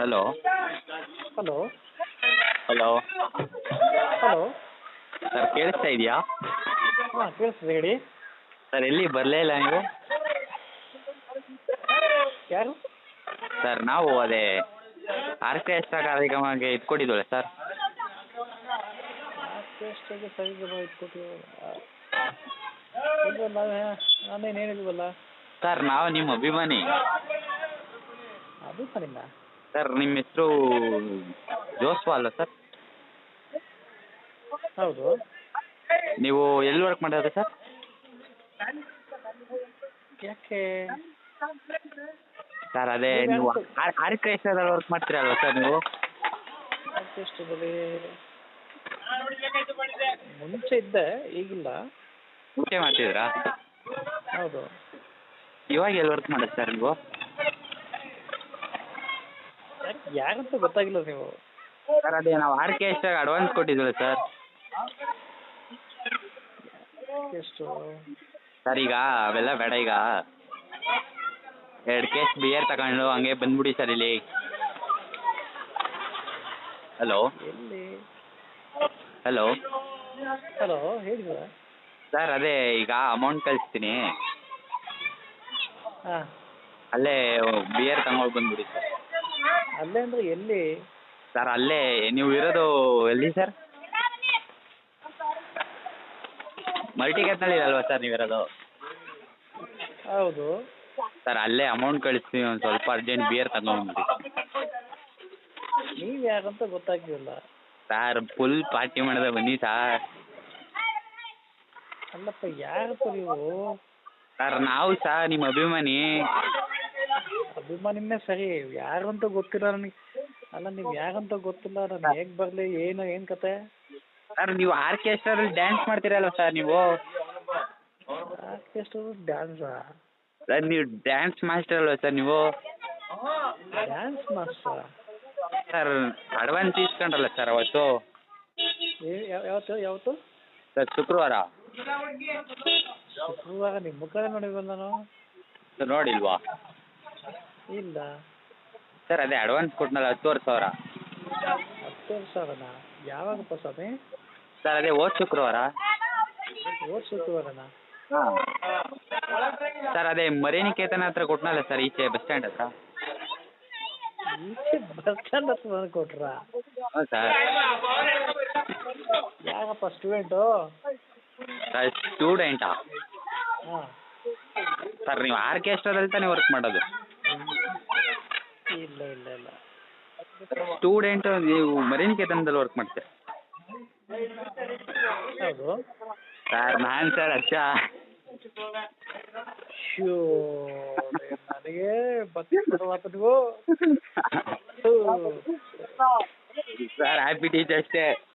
Hello hello hello hello sir ಕೇಳಿಸ್ತಾ ಇದೆಯಾ? ಹಾಂ ಕೇಳಿಸ್ತಿದೆ ಹೇಳಿ. ಸರ್ ಎಲ್ಲಿ ಬರಲೇ ಇಲ್ಲ ನೀವು? ಯಾರು? ಸರ್ ನಾವು ಅದೇ ಆರ್ಕೆಸ್ಟ್ರಾ ಕಾರ್ಯಕ್ರಮಕ್ಕೆ ಇಟ್ಕೊಟ್ಟಿದ್ವಲ್ಲ ಸರ್. ಆರ್ಕೆಸ್ಟ್ರಾಗೆ ಸರಿಗಮ ಇಟ್ಕೊಟ್ಟಿವಲ್ಲ. ಇಲ್ವಲ್ಲ, ನಾನೇನು ಹೇಳಿಲ್ವಲ್ಲ. ಸರ್ ನಾವು ನಿಮ್ಮ ಅಭಿಮಾನಿ. ಅಭಿಮಾನಿನ? ಸರ್ ನಿಮ್ಮ ಹೆಸರು ಜೋಸ್ವಾ ಅಲ್ಲ ಸರ್? ಹೌದು. ನೀವು ಎಲ್ಲಿ ವರ್ಕ್ ಮಾಡೋದು ಸರ್? ಯಾಕೆ? ಸರ್ ಅದೇ ನೀವು ಆರ್ಕೆಸ್ಟ್ರಾದಲ್ಲಿ ವರ್ಕ್ ಮಾಡ್ತೀರಲ್ವ ಸರ್ ನೀವು? ಆರ್ಕೆಸ್ಟ್ರಾದಲ್ಲಿ ಮುಂಚೆ ಇದ್ದೆ, ಈಗಿಲ್ಲ. ಮುಂಚೆ ಮಾಡ್ತಿದ್ರಾ? ಹೌದು. ಇವಾಗ ಎಲ್ಲಿ ವರ್ಕ್ ಮಾಡೋದು ಸರ್ ನೀವು? ಯಾರಂತ ಗೊತ್ತಾಗಿಲ್ಲ ನೀವು? ಸರ್ ಅದೇ ನಾವು ಆರ್ಕೆಸ್ಟ್ರಾಗೆ ಅಡ್ವಾನ್ಸ್ ಕೊಟ್ಟಿದ್ವಲ್ಲ ಸರ್. ಎಷ್ಟು? ಸರ್ ಈಗ ಅವೆಲ್ಲ ಬೇಡ, ಈಗ 2 ಕೇಸ್ ಬಿಯರ್ ತಗೊಂಡು ಹಂಗೆ ಬಂದ್ಬಿಡಿ ಸರ್ ಇಲ್ಲಿ. ಹಲೋ ಎಲ್ಲಿ? ಹಲೋ ಹಲೋ ಹೇಳಿ ಸರ್. ಸರ್ ಅದೇ ಈಗ ಅಮೌಂಟ್ ಕಳಿಸ್ತೀನಿ, ಹಾಂ. ಅಲ್ಲೇ ಬಿಯರ್ ತಗೊಂಡು ಬಂದ್ಬಿಡಿ ಸರ್. ಅಲ್ಲೇ ಅಂದರೆ ಎಲ್ಲಿ? ಸರ್ ಅಲ್ಲೇ ನೀವು ಇರೋದು ಎಲ್ಲಿ ಸರ್? ಮಲ್ಟಿಗೇಟ್ನಲ್ಲಿ ಅಲ್ವಾ ಸರ್ ನೀವಿರೋದು? ಹೌದು. ಸರ್ ಅಲ್ಲೇ ಅಮೌಂಟ್ ಕಳಿಸ್ತೀನಿ, ಒಂದು ಸ್ವಲ್ಪ ಅರ್ಜೆಂಟ್ ಬಿಯರ್ ತಗೊಂಡ್ಬಂದ್ಬಿಡಿ. ನೀವು ಯಾರಂತ ಗೊತ್ತಾಗ್ಲಿಲ್ಲ. ಸರ್ ಫುಲ್ ಪಾರ್ಟಿ ಮಾಡೋದ ಬನ್ನಿ ಸರ್. ಅಲ್ಲಪ್ಪ, ಯಾರಪ್ಪ ನೀವು? ಸರ್ ನಾವು ಸರ್ ನಿಮ್ಮ ಅಭಿಮಾನಿ. ಅಭಿಮಾನಿನೇ ಸರಿ, ಯಾರು ಅಂತ ಗೊತ್ತಿಲ್ಲ ನನಗೆ. ಅಲ್ಲ, ನೀವು ಯಾರಂತ ಗೊತ್ತಿಲ್ಲ, ನಾನು ಹೇಗೆ ಬರಲಿ, ಏನು ಕತೆ? ಸರ್ ನೀವು ಆರ್ಕೆಸ್ಟ್ರಾದಲ್ಲಿ ಡ್ಯಾನ್ಸ್ ಮಾಡ್ತೀರಲ್ವ ಸರ್ ನೀವು? ಆರ್ಕೆಸ್ಟ್ರಾ ಡ್ಯಾನ್ಸಾ? ಸರ್ ನೀವು ಡ್ಯಾನ್ಸ್ ಮಾಸ್ಟರ್ ಅಲ್ವಾ ಸರ್ ನೀವು? Dance master? ಸರ್ ಅಡ್ವಾನ್ಸ್ ಇಸ್ಕೊಂಡ್ರಲ್ಲ ಸರ್ ಅವತ್ತು? ಯಾವತ್ತು? ಸರ್ ಶುಕ್ರವಾರ. ಶುಕ್ರವಾರ ನಿಮ್ಮ ಮುಖನೇ ನೋಡಿಲ್ವಲ್ಲ ನಾನು. ಸರ್ ನೋಡಿಲ್ವಾ? ಇಲ್ಲ. ಸರ್ ಅದೇ ಅಡ್ವಾನ್ಸ್ ಕೊಟ್ಟನಲ್ಲ 10,000. 10,000ನ? ಯಾವಾಗಪ್ಪ ಸ್ವಾಮಿ? ಸರ್ ಅದೇ ಹೋದ ಶುಕ್ರವಾರ. ಹೋದ ಶುಕ್ರವಾರನ? ಹಾಂ ಸರ್ ಅದೇ ಮರಿನಿಕೇತನ ಹತ್ರ ಕೊಟ್ಟನಲ್ಲ ಸರ್, ಈಚೆ ಬಸ್ ಸ್ಟ್ಯಾಂಡ್ ಹತ್ರ. ಈಚೆ ಬಸ್ ಸ್ಟ್ಯಾಂಡ್ ಹತ್ರ ನನಗೆ ಕೊಟ್ರಾ? ಹ್ಞೂ ಸರ್. ಯಾರಪ್ಪ, ಸ್ಟೂಡೆಂಟು? ಸರ್ ಸ್ಟೂಡೆಂಟಾ? ಹಾಂ. ಸರ್ ನೀವು ಆರ್ಕೆಸ್ಟ್ರಾದಲ್ಲಿ ತಾನೇ ವರ್ಕ್ ಮಾಡೋದು? ಇಲ್ಲ ಇಲ್ಲ ಇಲ್ಲ. ಸ್ಟೂಡೆಂಟು ನೀವು ಮರಿನಿಕೇತನದಲ್ಲಿ ವರ್ಕ್ ಮಾಡ್ತೀರಾ? ಹೌದು. ಸರ್ ನಾನು ಸರ್ ಅಚ್ಚ. ಶೋ, ನನಗೆ ಬರ್ತಿರಪ್ಪ ನೀವು. Sir happy teachers day.